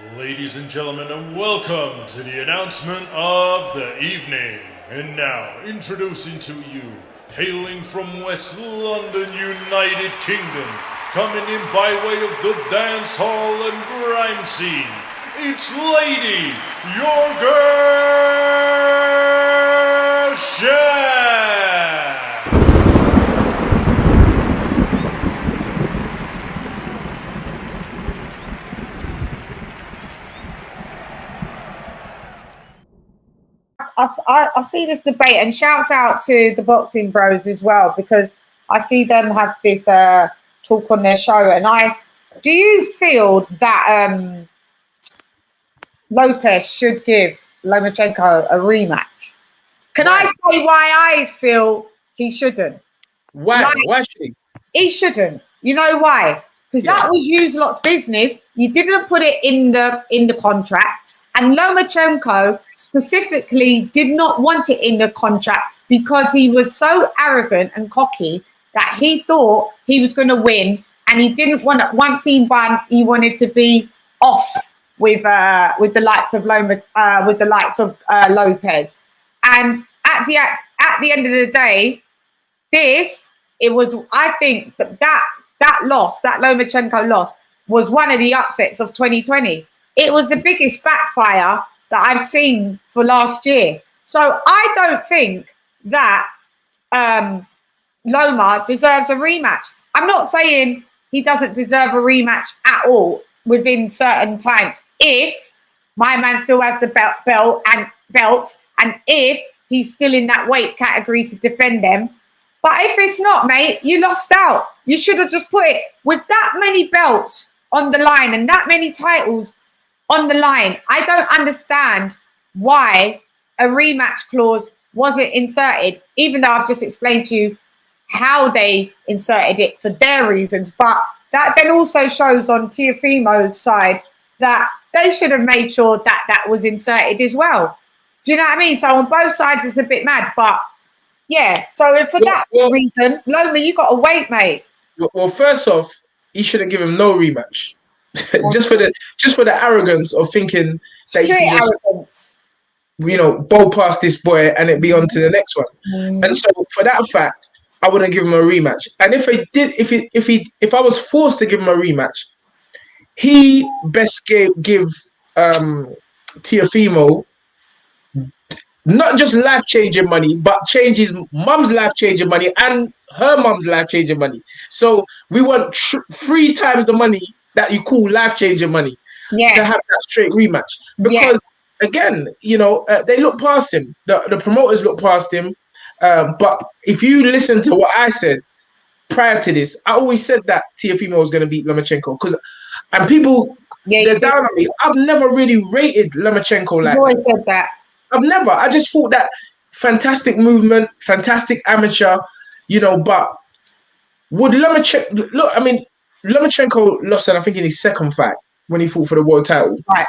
Ladies and gentlemen, and welcome to the announcement of the evening. And now, introducing to you, hailing from West London, United Kingdom, coming in by way of the dance hall and grime scene, it's Lady, your girl, Shaq! I see this debate, and shouts out to the boxing bros as well, because I see them have this talk on their show. And do you feel that Lopez should give Lomachenko a rematch? Can I say why I feel he shouldn't? Why? Why should he? He shouldn't. You know why? Because that was Uselot's business. You didn't put it in the contract. And Lomachenko specifically did not want it in the contract because he was so arrogant and cocky that he thought he was going to win, and he didn't want to. Once he won, he wanted to be off with the likes of Lopez. And at the end of the day, I think that Lomachenko loss was one of the upsets of 2020. It was the biggest backfire that I've seen for last year. So I don't think that Loma deserves a rematch. I'm not saying he doesn't deserve a rematch at all within certain time. If my man still has the belt, and if he's still in that weight category to defend them. But if it's not, mate, you lost out. You should have just put it with that many belts on the line and that many titles on the line. I don't understand why a rematch clause wasn't inserted, even though I've just explained to you how they inserted it for their reasons. But that then also shows on Teofimo's side that they should have made sure that that was inserted as well. Do you know what I mean? So on both sides, it's a bit mad. But yeah, so for that reason, Loma, you got to wait, mate. Well, first off, he shouldn't give him no rematch. just for the arrogance of thinking that Straight you can just, bowl past this boy and it be on to the next one. And so for that fact, I wouldn't give him a rematch. And if I was forced to give him a rematch, he best give Teofimo not just life-changing money, but change his mum's life-changing money and her mum's life-changing money. So we want 3 times the money that you call life-changing money to have that straight rematch. Because, again, they look past him. The promoters look past him. But if you listen to what I said prior to this, I always said that Teofimo was going to beat Lomachenko. And people, they're down on me. I've never really rated Lomachenko like always said that. I've never. I just thought that fantastic movement, fantastic amateur, but would Lomachenko... Look, I mean, Lomachenko lost, I think, in his second fight when he fought for the world title. Right.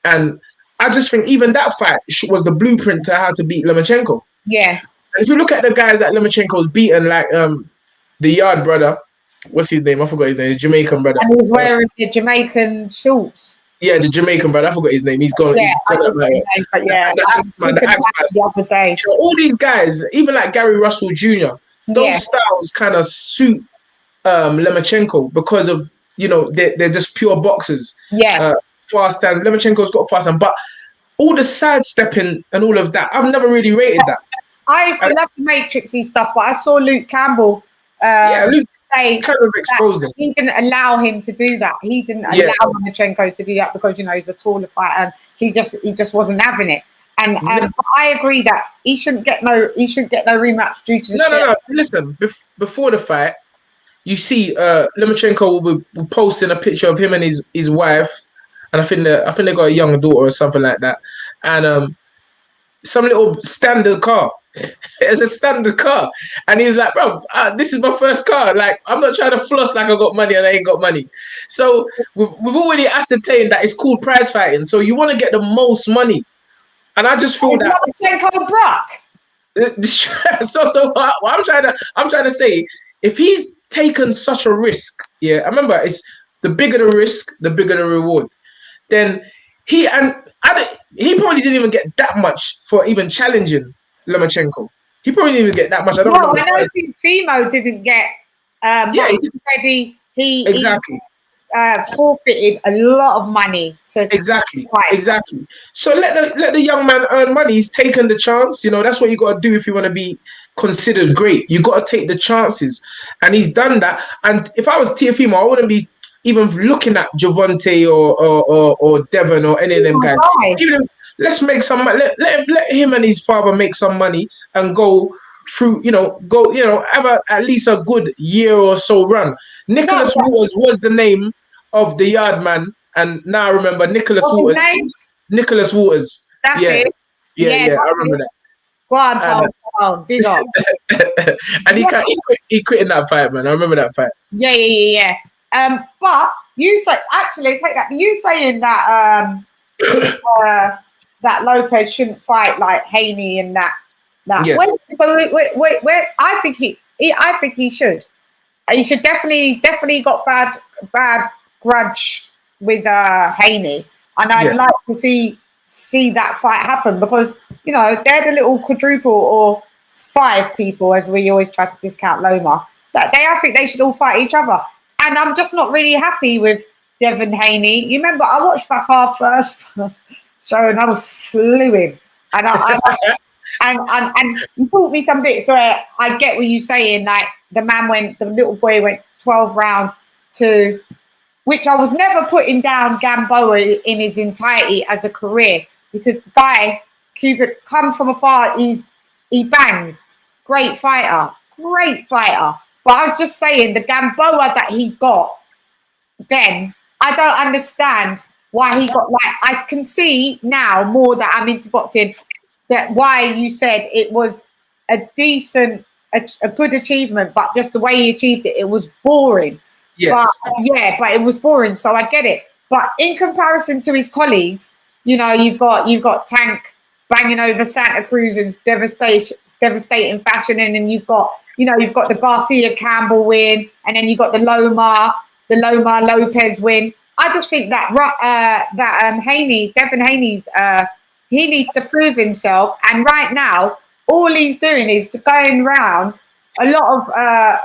And I just think even that fight was the blueprint to how to beat Lomachenko. Yeah. And if you look at the guys that Lomachenko's beaten, like the Yard brother, what's his name? I forgot his name. His Jamaican brother. And he's wearing the Jamaican shorts. Yeah, the Jamaican brother. I forgot his name. He's gone. Yeah, the Axeman. The other day. All these guys, even like Gary Russell Jr., those styles kind of suit Lomachenko because of, they're just pure boxers. Yeah. Fast stands. Lomachenko's got fast stands, but all the sidestepping and all of that, I've never really rated that. I used to love the Matrixy stuff, but I saw Luke Campbell Luke say kind of exposed him. He didn't allow him to do that. He didn't allow Lomachenko to do that because he's a taller fighter, and he just wasn't having it. And I agree that he shouldn't get no rematch due to the No. Listen, before the fight, you see Lomachenko will be posting a picture of him and his wife, and I think they got a young daughter or something like that, and some little standard car. It's a standard car, and he's like, bro, this is my first car. Like, I'm not trying to floss like I got money and I ain't got money. So we've already ascertained that it's called prize fighting. So you want to get the most money, and I just feel that. So what I'm trying to say, if he's taken such a risk, I remember it's the bigger the risk, the bigger the reward. then he probably didn't even get that much for even challenging Lomachenko. He probably didn't even get that much. I don't know. I know Fimo didn't get Yeah, much. He exactly. forfeited a lot of money to Exactly. fight. Exactly. So let the young man earn money. He's taken the chance. You know, that's what you got to do if you want to be considered great. You got to take the chances, and he's done that. And if I was Tiafimo, I wouldn't be even looking at Javante or Devon or any of them guys. Even let's make some. Let him and his father make some money and go through. Have at least a good year or so run. Nicholas Waters was the name of the yard man, and now I remember Nicholas Waters. Nicholas Waters. That's it. Yeah, I remember that. Go on, big up. And he quit in that fight, man. I remember that fight. Yeah. But you say actually take that. You saying that that Lopez shouldn't fight like Haney and that. Yes. Where I think he should. He's definitely got bad grudge with Haney, and I'd like to see that fight happen because they're the little quadruple or 5 people, as we always try to discount Loma. I think they should all fight each other, and I'm just not really happy with Devin Haney. You remember I watched back our first show and I was slewing, and and you taught me some bits where I get what you're saying. Like the little boy went 12 rounds to, which I was never putting down Gamboa in his entirety as a career because the guy, Cuba, come from afar, he bangs. Great fighter. But I was just saying the Gamboa that he got then, I don't understand why he got I can see now more that I'm into boxing that why you said it was a decent, a good achievement, but just the way he achieved it, it was boring. Yes. But it was boring, so I get it. But in comparison to his colleagues, you've got Tank banging over Santa Cruz in devastating fashion, and then you've got the Garcia Campbell win, and then you've got the Loma Lopez win. I just think that Devin Haney's he needs to prove himself, and right now all he's doing is going around a lot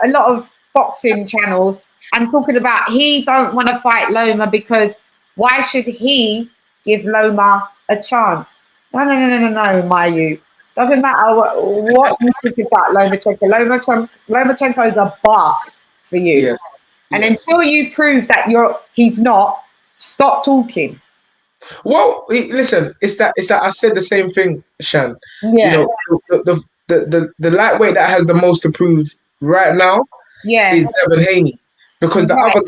of boxing channels and talking about he don't want to fight Loma because why should he give Loma a chance? No, my youth. Doesn't matter what you think about Lomachenko. Lomachenko is a boss for you. Yes. And until you prove that he's not, stop talking. Well, listen, it's that I said the same thing, Shan. Yeah. The lightweight that has the most to prove right now is Devin Haney. Because the other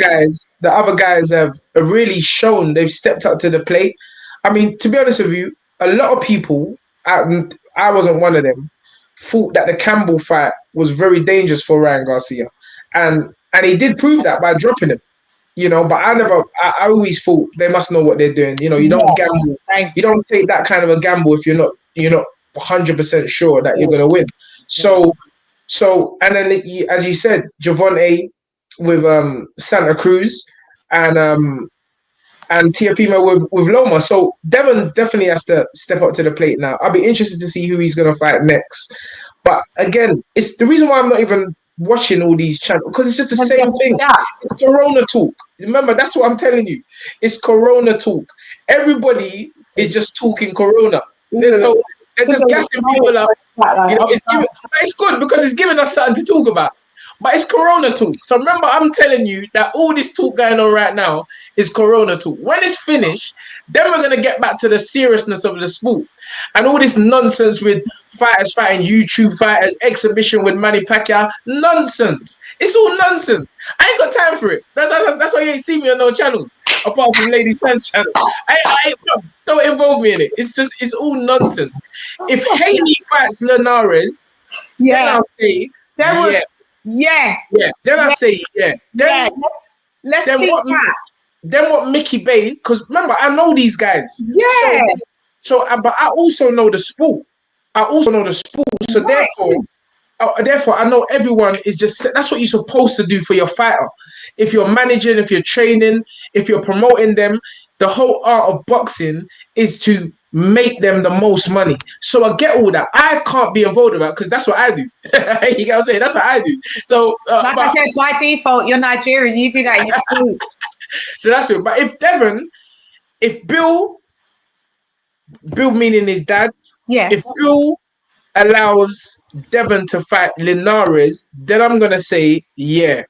guys have really shown they've stepped up to the plate. I mean, to be honest with you, a lot of people, I wasn't one of them, thought that the Campbell fight was very dangerous for Ryan Garcia. And he did prove that by dropping him. But I always thought they must know what they're doing. You don't gamble. You don't take that kind of a gamble if you're not 100% sure that you're going to win. So, and then as you said, Javante with Santa Cruz and Tiafimo with Loma. So Devin definitely has to step up to the plate now. I'll be interested to see who he's going to fight next. But again, it's the reason why I'm not even watching all these channels because it's just the same thing. It's Corona talk. Remember, that's what I'm telling you. It's Corona talk. Everybody is just talking Corona. They're just gassing people up. It's good because it's giving us something to talk about. But it's Corona talk. So remember, I'm telling you that all this talk going on right now is Corona talk. When it's finished, then we're going to get back to the seriousness of the sport. And all this nonsense with fighters fighting YouTube fighters, exhibition with Manny Pacquiao, nonsense. It's all nonsense. I ain't got time for it. That's why you ain't seen me on no channels, apart from Ladies Fans channel. Don't involve me in it. It's all nonsense. If Haney fights Linares, then I'll say, Then I say, Let's see that. Then what Mickey Bay, because remember, I know these guys. But I also know the sport. So therefore, therefore, I know everyone is just, that's what you're supposed to do for your fighter. If you're managing, if you're training, if you're promoting them, the whole art of boxing is to make them the most money. So I get all that. I can't be involved with that because that's what I do. You get what I'm saying? That's what I do. So, like I said, by default, you're Nigerian. You do that in your sleep. So that's it. But if Bill meaning his dad, if Bill allows Devon to fight Linares, then I'm gonna say yeah.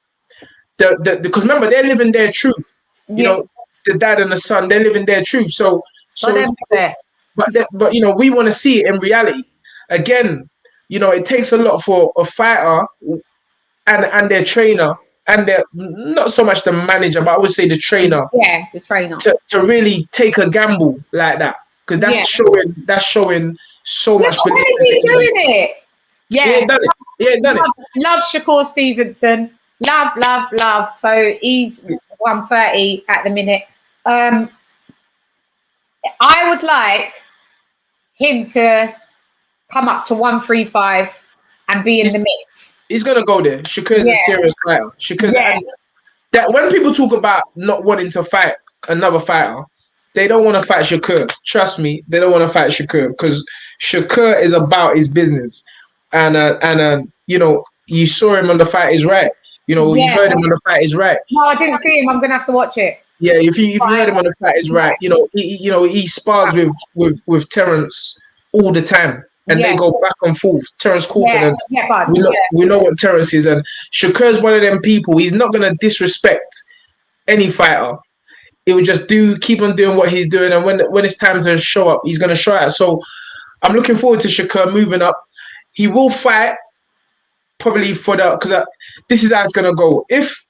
Because remember they're living their truth. You know, the dad and the son, they're living their truth. So but you know, we want to see it in reality. Again, you know, it takes a lot for a fighter and their trainer and their, not so much the manager, but I would say the trainer. Yeah, the trainer. To really take a gamble like that. Because that's showing so much belief. When is he doing it? Yeah, done it. Love Shakur Stevenson. Love. So he's 130 at the minute. I would like him to come up to 135 and be in the mix. He's gonna go there. Shakur's a serious fighter. That when people talk about not wanting to fight another fighter, they don't want to fight Shakur. Trust me, they don't want to fight Shakur because Shakur is about his business, and you know, you saw him on The Fight Is Right. You know, you heard him on The Fight Is Right. No, I didn't see him. I'm gonna have to watch it. Yeah, if you heard him on The Fight Is Right, you know, he spars with Terence all the time, and they go back and forth. Terence Crawford, we know what Terence is, and Shakur's one of them people. He's not gonna disrespect any fighter. He would just keep on doing what he's doing, and when it's time to show up, he's gonna show out. So I'm looking forward to Shakur moving up. He will fight probably because this is how it's gonna go. If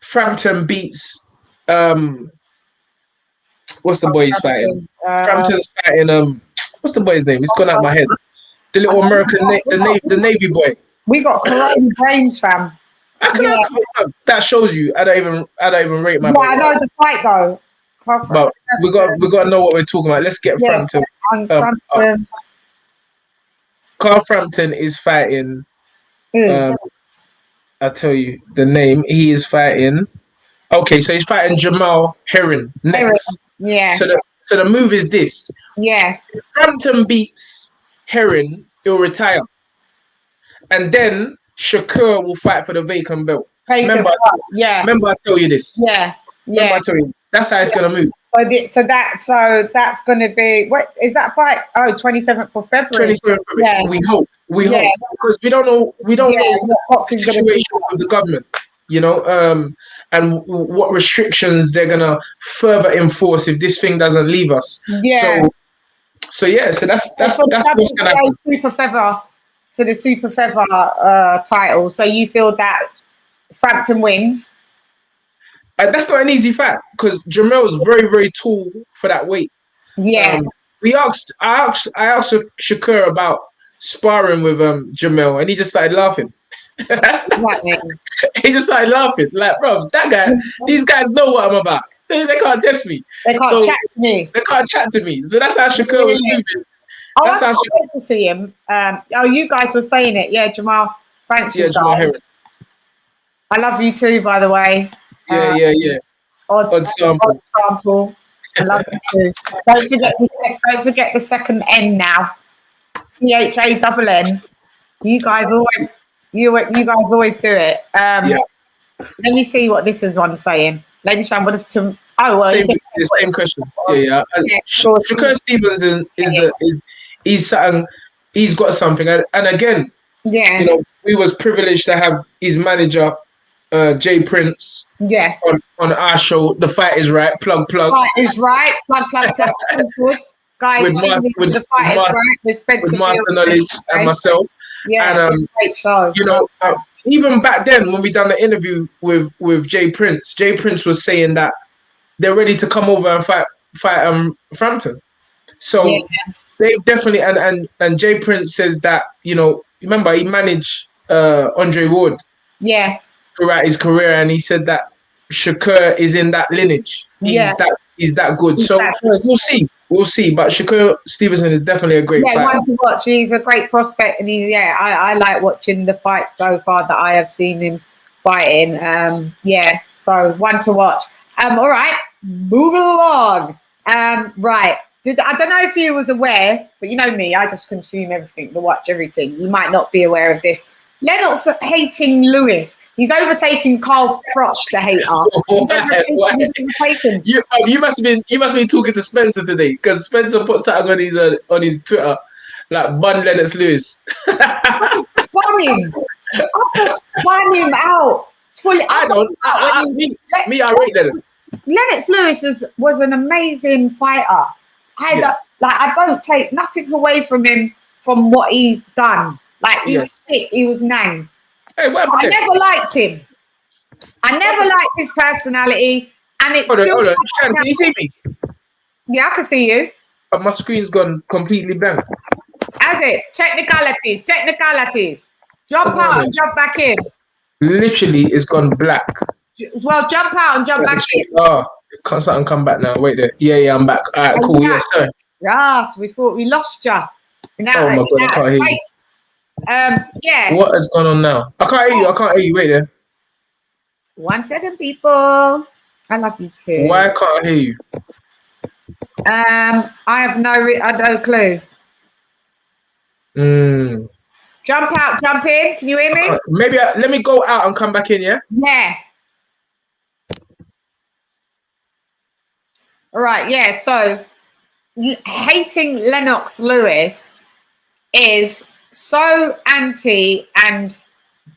Frampton beats what's the boy he's fighting? Frampton's fighting what's the boy's name? It's gone out of my head. The little American, the Navy boy. We got Corona James, fam. That shows you. I don't even rate my. I know the fight though. But we got to know what we're talking about. Let's get Frampton. Carl Frampton is fighting. I'll tell you the name. He is fighting. Okay, so he's fighting Jamal Herring next. Yeah. So the move is this. Yeah. If Frampton beats Herring, he'll retire, and then Shakur will fight for the vacant belt. Remember I told you this. Yeah. Remember I told you. That's how it's gonna move. So that's gonna be, what is that fight? Oh, 27th of February. 27th of February. We hope because we don't know the situation with the government, you know, and what restrictions they're gonna further enforce if this thing doesn't leave us. Yeah. So that's what's gonna happen. Super feather for the super feather title. So you feel that Frampton wins? That's not an easy fight because Jamel's very, very tall for that weight. Yeah. I asked Shakur about sparring with Jamel, and he just started laughing. He just started laughing, like, bro, that guy. These guys know what I'm about. They can't test me. They can't chat to me. They can't chat to me. So that's how Shakur was moving. That's how Shakur to see him. You guys were saying it. Yeah, Jamal. Thanks. Yeah, Jamal Herring. I love you too, by the way. Yeah. Odd sample. I love you too. Don't forget the second N now. CHANN. You guys always do it. Let me see what this is one saying. Lady Shan, what is to? Oh well, the same question. Yeah. Shakur Stevenson he's got something, and again, you know, we was privileged to have his manager, Jay Prince, on our show. The Fight Is Right. Plug. Fight Is Right. Plug. Guys, with Master Knowledge and myself. Yeah, and great show. You know, even back then when we done the interview with Jay Prince was saying that they're ready to come over and fight Frampton. So they've definitely and Jay Prince says that, you know, remember he managed Andre Ward. Yeah. Throughout his career, and he said that Shakur is in that lineage. He's he's that good. He's So that good. we'll see. But Shakur Stevenson is definitely a great fighter. One to watch. He's a great prospect, and I like watching the fights so far that I have seen him fighting. So one to watch. All right, moving along. Right. I don't know if you was aware, but you know me, I just consume everything, to watch everything. You might not be aware of this. Lennox hating Lewis. He's overtaking Carl Froch, the hater. He's overtaken. You must have been talking to Spencer today, because Spencer put something on his Twitter, like bun Lennox Lewis. Bun him. I just bun him out. Fully. I rate Lennox. Lennox Lewis was an amazing fighter. I don't take nothing away from him from what he's done. Like he's sick, he was nang. Hey, I never liked him. I never liked his personality, and it's hold on. Can you see me? Yeah, I can see you. But my screen's gone completely blank. Has it? Technicalities. Jump out and jump back in. Literally, it's gone black. Well, jump out and jump back in. Oh, can't something come back now? Wait there. Yeah, I'm back. All right, cool. Yeah, sorry. Yes, we thought we lost you. Oh my God, I can't hear you. Yeah. What has gone on now? I can't hear you. Wait there. 1 second, people. I love you too. Why can't I hear you? I have no clue. Jump out, jump in. Can you hear me? Maybe let me go out and come back in. Yeah. Yeah. All right. Yeah. So hating Lennox Lewis is so anti and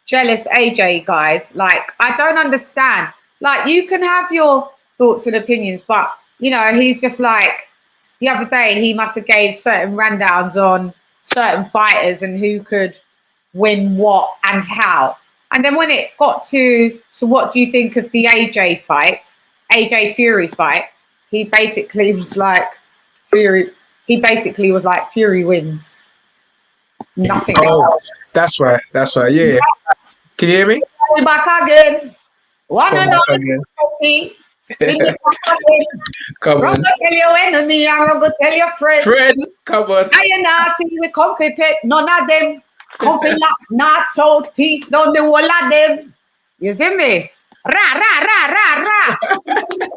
jealous AJ, guys. Like, I don't understand. Like, you can have your thoughts and opinions, but you know, he's just like, the other day he must have gave certain rundowns on certain fighters and who could win what and how. And then when it got to, so what do you think of the AJ Fury fight? He basically was like, Fury wins. Nothing else. That's right. Yeah. Can you hear me? Back again. One and all. Spin it back again. Come on. Tell your enemy, I'm gonna tell your friend. Come on. I not see we comfy pet, none of them. Comfy not so teeth, don't do all of them. You see me? Ra. I'm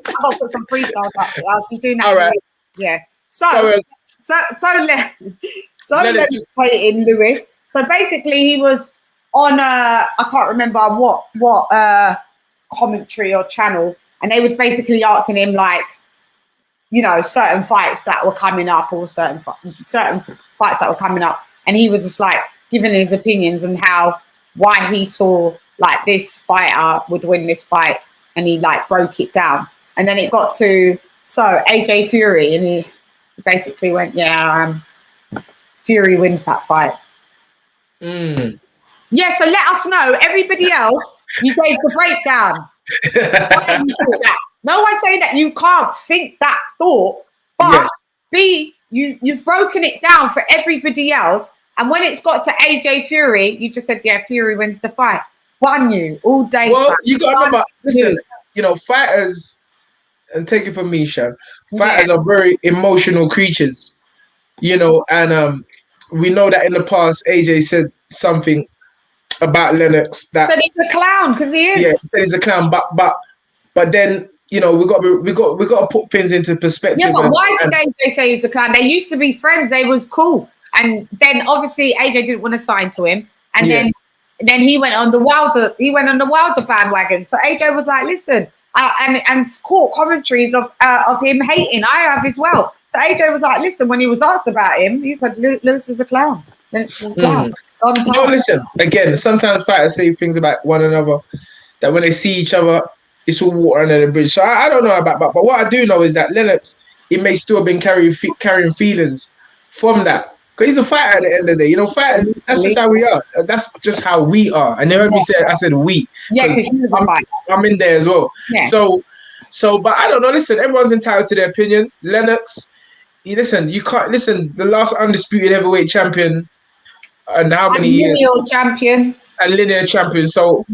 gonna put some freestyle up. I'll be doing that. All right. Yeah. So let's play it in Lewis. So basically, he was on I can't remember what commentary or channel, and they was basically asking him, like, you know, certain fights that were coming up, or certain fights that were coming up, and he was just like giving his opinions and why he saw like this fighter would win this fight, and he like broke it down, and then it got to AJ Fury, and he basically went, Fury wins that fight. Yeah, so let us know. Everybody else, you gave the breakdown. No one's saying that you can't think that thought, but you've broken it down for everybody else. And when it's got to AJ Fury, you just said, Fury wins the fight. Won you all day. Well, you got to remember, listen, you know, fighters, and take it from me, Shan, fighters are very emotional creatures, you know, and we know that in the past, AJ said something about Lennox that he's a clown, because he is. Yeah, he said he's a clown, but then, you know, we got to put things into perspective. Yeah, but why did AJ say he's a clown? They used to be friends. They was cool, and then obviously AJ didn't want to sign to him, and then he went on the Wilder. He went on the Wilder bandwagon. So AJ was like, listen, and caught commentaries of him hating. I have as well. So AJ was like, listen, when he was asked about him, he said, Lewis is a clown. No, listen, again, sometimes fighters say things about one another that when they see each other, it's all water under the bridge. So I don't know about that, but what I do know is that Lennox, he may still have been carrying feelings from that. Because he's a fighter at the end of the day. You know, fighters, that's just how we are. That's just how we are. I never I said we. Yeah, I'm in there as well. Yeah. So, but I don't know. Listen, everyone's entitled to their opinion. Lennox, you can't listen. The last undisputed heavyweight champion, and how many years? Linear champion. So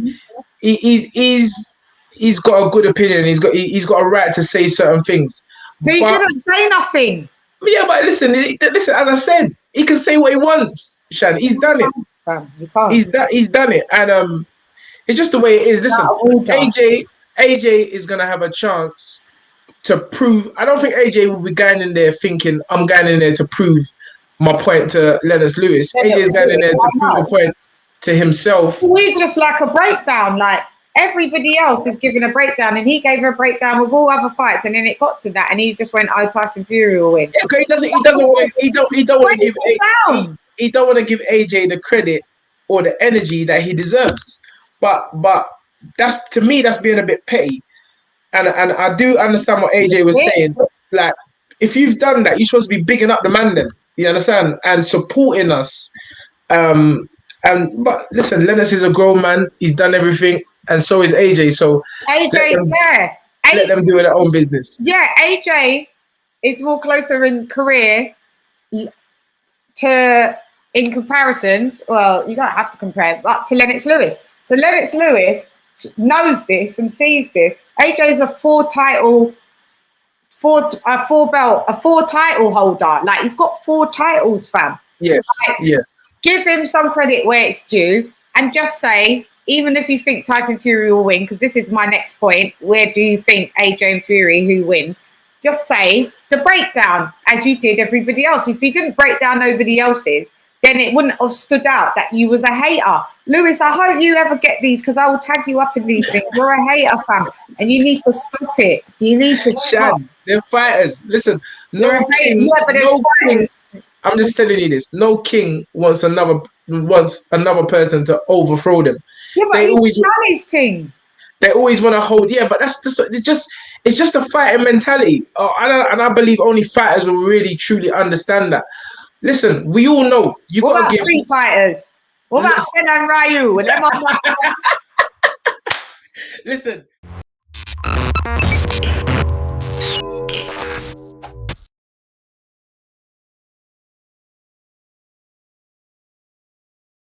he's got a good opinion. He's got a right to say certain things. But he didn't say nothing. Yeah, but listen, listen. As I said, he can say what he wants. Shan, he's done it. He's done it, and it's just the way it is. Listen, AJ is gonna have a chance to prove. I don't think AJ will be going in there thinking I'm going in there to prove my point to Lennox Lewis. AJ is going in there to prove a point to himself. We just like a breakdown, like everybody else is giving a breakdown, and he gave a breakdown with all other fights, and then it got to that, and he just went, "Oh, Tyson Fury will win." Yeah, okay, he don't want to give AJ the credit or the energy that he deserves. But that's, to me, that's being a bit petty. And I do understand what AJ was saying. Like, if you've done that, you're supposed to be bigging up the man then. You understand? And supporting us. But listen, Lennox is a grown man. He's done everything, and so is AJ. So AJ, let them do their own business. Yeah, AJ is more closer in career to, in comparisons. Well, you don't have to compare, but to Lennox Lewis. So Lennox Lewis knows this and sees this. AJ is a four title holder. Like, he's got 4 titles, fam. Yes, like, yes. Give him some credit where it's due, and just say, even if you think Tyson Fury will win, because this is my next point, where do you think AJ and Fury, who wins? Just say the breakdown, as you did everybody else. If you didn't break down nobody else's, then it wouldn't have stood out that you was a hater. Lewis, I hope you ever get these, because I will tag you up in these things. You're a hater, fam, and you need to stop it. You need to stop. They're fighters. Listen, no king. I'm just telling you this. No king wants another person to overthrow them. Yeah, but he's done his thing. They always want to hold. Yeah, but that's it's just a fighting mentality. I believe only fighters will really truly understand that. Listen, we all know you got to give street fighters. What about Ben and Ryu? Listen.